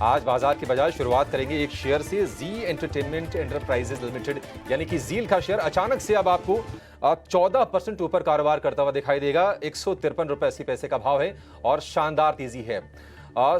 आज बाजार की बजाय शुरुआत करेंगे एक शेयर से, जी एंटरटेनमेंट एंटरप्राइजेज लिमिटेड यानी कि जील का शेयर अचानक से अब आपको 14% ऊपर कारोबार करता हुआ दिखाई देगा। 153 रुपए 80 पैसे का भाव है और शानदार तेजी है।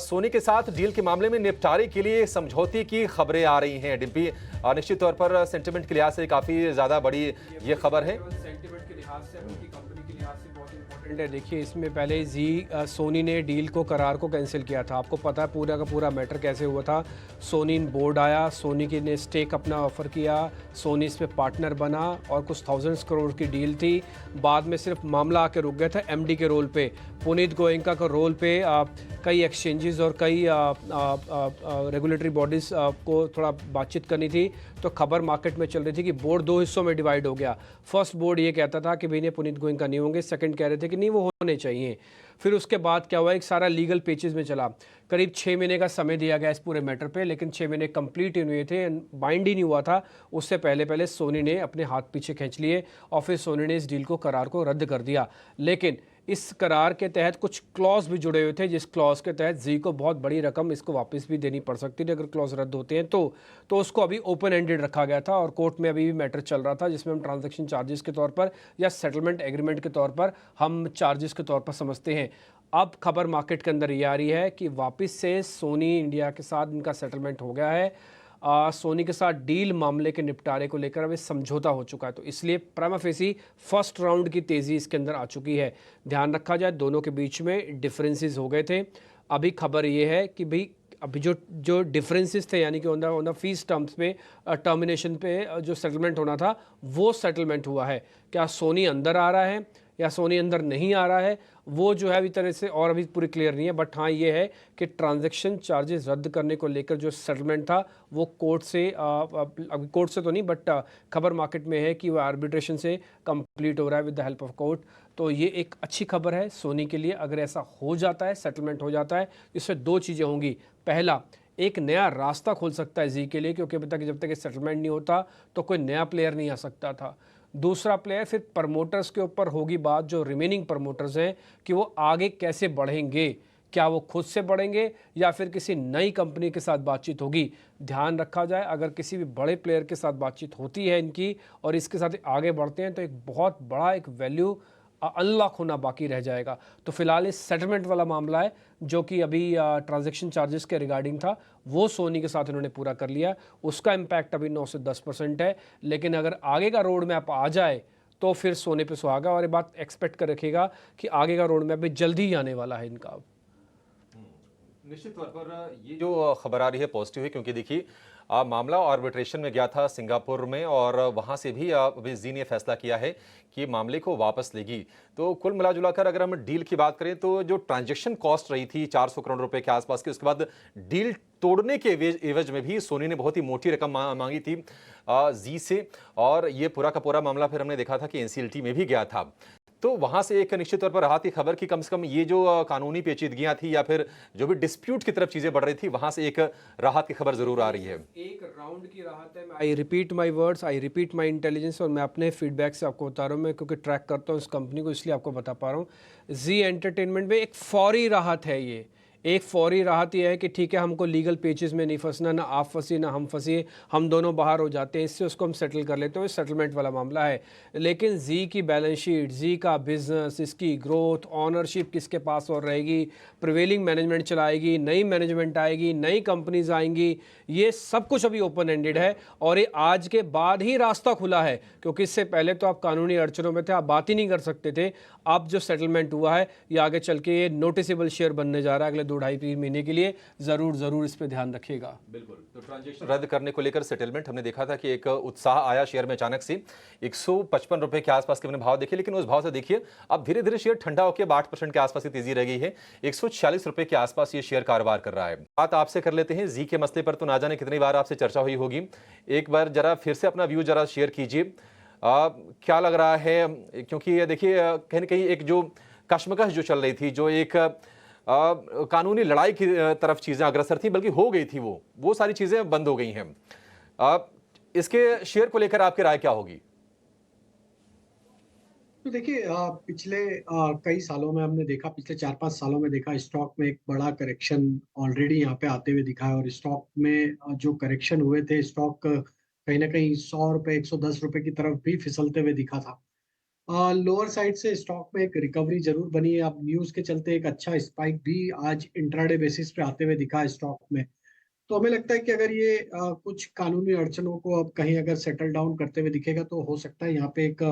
सोनी के साथ डील के मामले में निपटारे के लिए समझौते की खबरें आ रही हैं। डिम्पी, निश्चित तौर पर सेंटिमेंट के लिहाज से काफी ज्यादा बड़ी ये खबर है। सेंटिमेंट के लिहाज से, उनकी कंपनी के लिहाज से बहुत इंपॉर्टेंट है। देखिए, इसमें पहले सोनी ने डील को, करार को कैंसिल किया था। आपको पता है पूरा का पूरा मैटर कैसे हुआ था। सोनी बोर्ड आया, सोनी की ने स्टेक अपना ऑफर किया, सोनी इस पे पार्टनर बना और कुछ थाउजेंड्स करोड़ की डील थी। बाद में सिर्फ मामला आके रुक गया था एमडी के रोल पे, पुनीत गोयनका के रोल पे। कई एक्सचेंजेस और कई रेगुलेटरी बॉडीज़ को थोड़ा बातचीत करनी थी, तो खबर मार्केट में चल रही थी कि बोर्ड दो हिस्सों में डिवाइड हो गया। फर्स्ट बोर्ड ये कहता था कि भाई ने पुनीत गोयनका नहीं होंगे, सेकंड कह रहे थे कि नहीं वो होने चाहिए। फिर उसके बाद क्या हुआ, एक सारा लीगल पेचेस में चला। करीब 6 महीने का समय दिया गया इस पूरे मैटर पे, लेकिन 6 महीने कंप्लीट ही नहीं हुए थे, बाइंड ही नहीं हुआ था। उससे पहले पहले सोनी ने अपने हाथ पीछे खींच लिए और फिर सोनी ने इस डील को, करार को रद्द कर दिया। लेकिन इस करार के तहत कुछ क्लॉज भी जुड़े हुए थे, जिस क्लॉज के तहत जी को बहुत बड़ी रकम इसको वापस भी देनी पड़ सकती थी अगर क्लॉज रद्द होते हैं तो उसको अभी ओपन एंडेड रखा गया था और कोर्ट में अभी भी मैटर चल रहा था, जिसमें हम ट्रांजैक्शन चार्जेस के तौर पर या सेटलमेंट एग्रीमेंट के तौर पर हम चार्जेस के तौर पर समझते हैं। अब खबर मार्केट के अंदर ये आ रही है कि वापस से सोनी इंडिया के साथ इनका सेटलमेंट हो गया है। सोनी के साथ डील मामले के निपटारे को लेकर अब समझौता हो चुका है, तो इसलिए प्राइमा फेसी फर्स्ट राउंड की तेज़ी इसके अंदर आ चुकी है। ध्यान रखा जाए, दोनों के बीच में डिफरेंसेस हो गए थे। अभी खबर ये है कि भाई अभी जो डिफरेंसेस थे, यानी कि ऑन द फीस टर्म्स पे, टर्मिनेशन पे जो सेटलमेंट होना था वो सेटलमेंट हुआ है। क्या सोनी अंदर आ रहा है या सोनी अंदर नहीं आ रहा है, वो जो है अभी तरह से और अभी पूरी क्लियर नहीं है। बट हाँ ये है कि ट्रांजैक्शन चार्जेस रद्द करने को लेकर जो सेटलमेंट था वो कोर्ट से, अभी कोर्ट से तो नहीं बट खबर मार्केट में है कि वो आर्बिट्रेशन से कंप्लीट हो रहा है with the help of court. तो ये एक अच्छी खबर है सोनी के लिए। अगर ऐसा हो जाता है, सेटलमेंट हो जाता है, इससे दो चीज़ें होंगी। पहला, एक नया रास्ता खोल सकता है जी के लिए, क्योंकि अभी तक जब तक सेटलमेंट नहीं होता तो कोई नया प्लेयर नहीं आ सकता था। दूसरा प्लेयर, फिर प्रमोटर्स के ऊपर होगी बात, जो रिमेनिंग प्रमोटर्स हैं, कि वो आगे कैसे बढ़ेंगे। क्या वो खुद से बढ़ेंगे या फिर किसी नई कंपनी के साथ बातचीत होगी। ध्यान रखा जाए, अगर किसी भी बड़े प्लेयर के साथ बातचीत होती है इनकी और इसके साथ आगे बढ़ते हैं तो एक बहुत बड़ा एक वैल्यू अनलॉक होना बाकी रह जाएगा। तो फिलहाल इस सेटलमेंट वाला मामला है जो कि अभी ट्रांजैक्शन चार्जेस के रिगार्डिंग था, वो सोनी के साथ इन्होंने पूरा कर लिया। उसका इम्पैक्ट अभी 9 से 10% है, लेकिन अगर आगे का रोड मैप आ जाए तो फिर सोने पे सुहागा। और ये बात एक्सपेक्ट कर रखेगा कि आगे का रोड मैप भी जल्दी ही आने वाला है इनका। निश्चित तौर पर ये जो खबर आ रही है पॉजिटिव है, क्योंकि देखिए मामला आर्बिट्रेशन में गया था सिंगापुर में और वहां से भी अभी जी ने फैसला किया है कि मामले को वापस लेगी। तो कुल मिला जुलाकर अगर हम डील की बात करें तो जो ट्रांजैक्शन कॉस्ट रही थी 400 करोड़ रुपए के आसपास की, उसके बाद डील तोड़ने के एवज में भी सोनी ने बहुत ही मोटी रकम मांगी थी जी से, और ये पूरा का पूरा मामला फिर हमने देखा था कि एनसीएलटी में भी गया था। तो वहां से एक निश्चित तौर पर राहत की खबर कि कम से कम ये जो कानूनी पेचीदगियां थी या फिर जो भी डिस्प्यूट की तरफ चीजें बढ़ रही थी, वहां से एक राहत की खबर जरूर आ रही है। एक राउंड की राहत है। I repeat my words, I repeat my intelligence, और मैं अपने फीडबैक से आपको बता रहा हूँ। मैं क्योंकि ट्रैक करता हूँ इस कंपनी को, इसलिए आपको बता पा रहा हूँ। जी एंटरटेनमेंट में एक फौरी राहत है। ये एक फौरी राहत यह है कि ठीक है, हमको लीगल पेचेस में नहीं फंसना, ना आप फंसी ना हम फंसी, हम दोनों बाहर हो जाते हैं, इससे उसको हम सेटल कर लेते हैं। सेटलमेंट वाला मामला है। लेकिन जी की बैलेंस शीट, जी का बिजनेस, इसकी ग्रोथ, ऑनरशिप किसके पास और रहेगी, प्रिवेलिंग मैनेजमेंट चलाएगी, नई मैनेजमेंट आएगी, नई कंपनीज आएंगी, ये सब कुछ अभी ओपन एंडेड है। और ये आज के बाद ही रास्ता खुला है, क्योंकि इससे पहले तो आप कानूनी अड़चनों में थे, आप बात ही नहीं कर सकते थे। अब जो सेटलमेंट हुआ है ये आगे चल के ये नोटिसेबल शेयर बनने जा रहा है अगले 2-2.5 महीने के लिए। जरूर इस पे ध्यान रखिएगा। बिल्कुल। तो ट्रांजैक्शन रद्द करने को लेकर सेटलमेंट हमने देखा था कि एक उत्साह आया शेयर में अचानक से, 155 रुपए के आसपास के हमने भाव देखे, लेकिन उस भाव से देखिए अब धीरे धीरे शेयर ठंडा होकर 8% के आसपास की तेजी रह गई है। 146 रुपए के आसपास ये शेयर कारोबार कर रहा है। बात आपसे कर लेते हैं जी के मसले पर, तो ना जाने कितनी बार आपसे चर्चा हुई होगी। एक बार जरा फिर से अपना व्यू जरा शेयर कीजिए, क्या लग रहा है, क्योंकि ये देखिए कहीं ना कहीं एक जो कश्मकश जो चल रही थी, जो एक कानूनी लड़ाई की तरफ चीजें अग्रसर थी, बल्कि हो गई थी, वो सारी चीजें बंद हो गई हैं। इसके शेयर को लेकर आपकी राय क्या होगी? तो देखिए पिछले कई सालों में हमने देखा, पिछले 4-5 सालों में देखा स्टॉक में एक बड़ा करेक्शन ऑलरेडी यहाँ पे आते हुए दिखा है। और स्टॉक में जो करेक्शन हुए थे, स्टॉक कहीं ना कहीं 100 रुपए, 110 रुपए की तरफ भी फिसलते हुए दिखा था। लोअर साइड से स्टॉक में एक रिकवरी जरूर बनी है। अब न्यूज के चलते एक अच्छा स्पाइक भी आज इंट्राडे बेसिस पे आते हुए दिखा है स्टॉक में। तो हमें लगता है कि अगर ये कुछ कानूनी अड़चनों को अब कहीं अगर सेटल डाउन करते हुए दिखेगा, तो हो सकता है यहाँ पे एक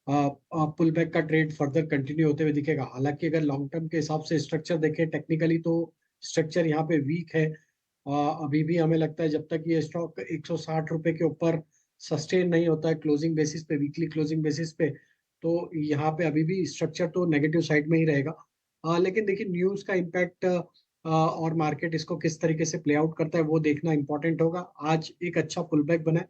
पुल बैक का ट्रेड फर्दर कंटिन्यू होते हुए दिखेगा। हालांकि अगर लॉन्ग टर्म के हिसाब से स्ट्रक्चर देखें टेक्निकली, तो स्ट्रक्चर यहाँ पे वीक है। अभी भी हमें लगता है जब तक ये स्टॉक 160 रुपए के ऊपर सस्टेन नहीं होता है क्लोजिंग बेसिस पे, वीकली क्लोजिंग बेसिस पे, तो यहाँ पे अभी भी स्ट्रक्चर तो नेगेटिव साइड में ही रहेगा। लेकिन देखिए न्यूज का इम्पैक्ट और मार्केट इसको किस तरीके से प्ले आउट करता है वो देखना इंपॉर्टेंट होगा। आज एक अच्छा पुल बैक बना है।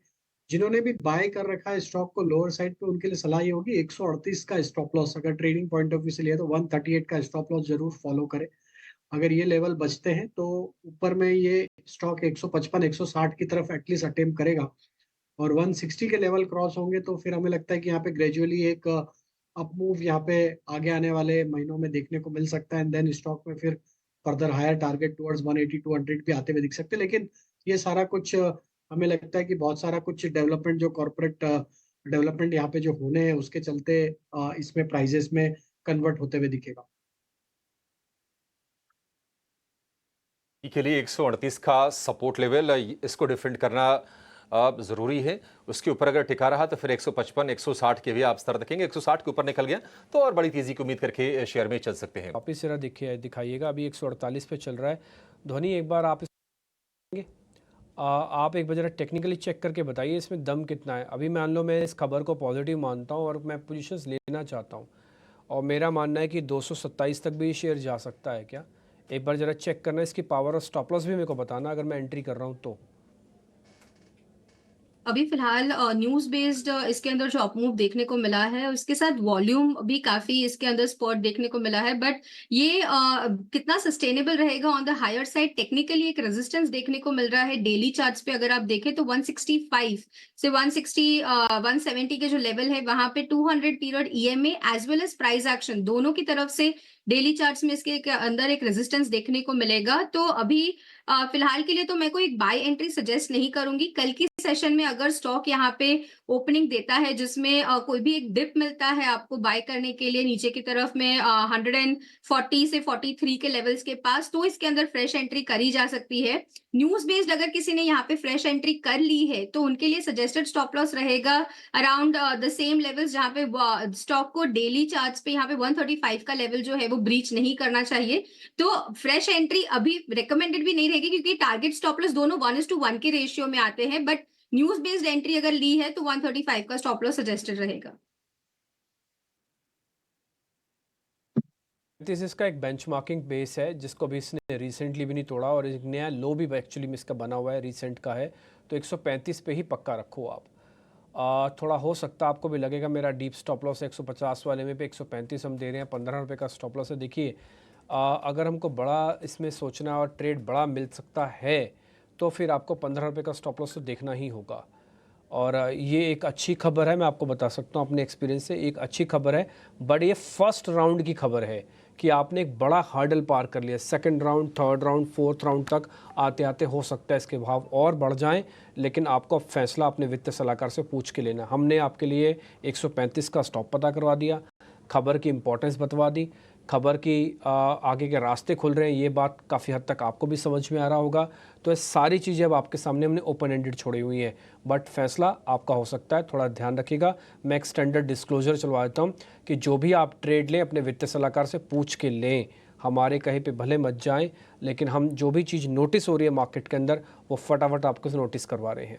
जिन्होंने भी बाय कर रखा है स्टॉक को लोअर साइड पे, उनके लिए सलाह ये होगी 138 का स्टॉप लॉस, अगर ट्रेडिंग पॉइंट ऑफ व्यू से लिया तो 138 का स्टॉप लॉस जरूर फॉलो करें। अगर ये लेवल बचते हैं तो ऊपर में ये स्टॉक 155 160 की तरफ एटलीस्ट अटेम्प्ट करेगा। और 160 के लेवल क्रॉस होंगे तो फिर हमें लगता है कि यहाँ पे ग्रेजुअली एक अप मूव यहाँ पे आगे आने वाले महीनों में देखने को मिल सकता है। एंड देन स्टॉक में फिर फर्दर हायर टारगेट टुवर्ड्स 180 200 भी आते हुए दिख सकते हैं। लेकिन ये सारा कुछ हमें लगता है कि बहुत सारा कुछ डेवलपमेंट, जो कॉर्पोरेट डेवलपमेंट यहाँ पे जो होने हैं उसके चलते इसमें प्राइजेस में कन्वर्ट होते हुए दिखेगा। के लिए 138 का सपोर्ट लेवल, इसको डिफेंड करना जरूरी है। उसके ऊपर अगर टिका रहा तो फिर 155 160 के भी आप स्तर रखेंगे। 160 के ऊपर निकल गया तो और बड़ी तेजी की उम्मीद करके शेयर में चल सकते हैं। वापिस जरा दिखाइएगा, अभी 148 पे चल रहा है। ध्वनि एक बार आप आप एक बार जरा टेक्निकली चेक करके बताइए इसमें दम कितना है। अभी मान लो मैं इस खबर को पॉजिटिव मानता हूँ और मैं पोजीशंस लेना चाहता हूँ, और मेरा मानना है कि 227 तक भी ये शेयर जा सकता है क्या। एक बार ज़रा चेक करना, इसकी पावर और स्टॉप लॉस भी मेरे को बताना अगर मैं एंट्री कर रहा हूँ तो। अभी फिलहाल न्यूज बेस्ड इसके अंदर जो अपमूव देखने को मिला है, उसके साथ वॉल्यूम भी काफी इसके अंदर स्पॉट देखने को मिला है। बट ये कितना सस्टेनेबल रहेगा on the higher side, technically एक रेजिस्टेंस देखने को मिल रहा है। डेली चार्ट्स पे अगर आप देखें तो 165 से 170 के जो लेवल है वहां पे 200 period EMA as well as price action दोनों की तरफ से डेली चार्ट्स में इसके अंदर एक रेजिस्टेंस देखने को मिलेगा। तो अभी फिलहाल के लिए तो मैं कोई बाय एंट्री सजेस्ट नहीं करूंगी। कल की सेशन में अगर स्टॉक यहाँ पे ओपनिंग देता है जिसमें कोई भी एक डिप मिलता है आपको बाय करने के लिए नीचे की तरफ में 140 से 43 के लेवल्स के पास, तो इसके अंदर फ्रेश एंट्री करी जा सकती है। न्यूज बेस्ड अगर किसी ने यहाँ पे फ्रेश एंट्री कर ली है तो उनके लिए सजेस्टेड स्टॉप लॉस रहेगा अराउंड द सेम लेवल्स जहाँ पे स्टॉक को डेली चार्ट्स पे यहाँ पे 135 का लेवल जो है वो ब्रीच नहीं करना चाहिए। तो फ्रेश एंट्री अभी रिकमेंडेड भी नहीं रहेगी क्योंकि टारगेट स्टॉप लॉस दोनों 1:1 के रेशियो में आते हैं। बट न्यूज बेस्ड एंट्री अगर ली है तो 135 का स्टॉप लॉस सजेस्टेड रहेगा। इसका एक बेंचमार्किंग बेस है जिसको भी इसने रिसेंटली भी नहीं तोड़ा, और एक नया लो भी एक्चुअली में इसका बना हुआ है, रिसेंट का है। तो 135 पे ही पक्का रखो आप। थोड़ा हो सकता है आपको भी लगेगा मेरा डीप स्टॉप लॉस 150 वाले में पे 135 हम दे रहे हैं, 15 रुपये का स्टॉप लॉस है। देखिए अगर हमको बड़ा इसमें सोचना और ट्रेड बड़ा मिल सकता है तो फिर आपको 15 रुपये का स्टॉप लॉस तो देखना ही होगा। और ये एक अच्छी खबर है, मैं आपको बता सकता हूँ अपने एक्सपीरियंस से, एक अच्छी खबर है। बट ये फर्स्ट राउंड की खबर है कि आपने एक बड़ा हर्डल पार कर लिया। Second round, third round, fourth round तक आते आते हो सकता है इसके भाव और बढ़ जाएं, लेकिन आपको अब फैसला अपने वित्तीय सलाहकार से पूछ के लेना। हमने आपके लिए 135 का स्टॉप पता करवा दिया, खबर की इंपॉर्टेंस बतवा दी, खबर की आगे के रास्ते खुल रहे हैं, ये बात काफ़ी हद तक आपको भी समझ में आ रहा होगा। तो ये सारी चीज़ें अब आपके सामने हमने ओपन एंडेड छोड़ी हुई हैं, बट फैसला आपका हो सकता है, थोड़ा ध्यान रखिएगा। मैं एक स्टैंडर्ड डिस्क्लोजर चलवा देता हूँ कि जो भी आप ट्रेड लें अपने वित्तीय सलाहकार से पूछ के लें, हमारे कहीं पे भले मत जाएं, लेकिन हम जो भी चीज़ नोटिस हो रही है मार्केट के अंदर वो फटाफट आपको नोटिस करवा रहे हैं।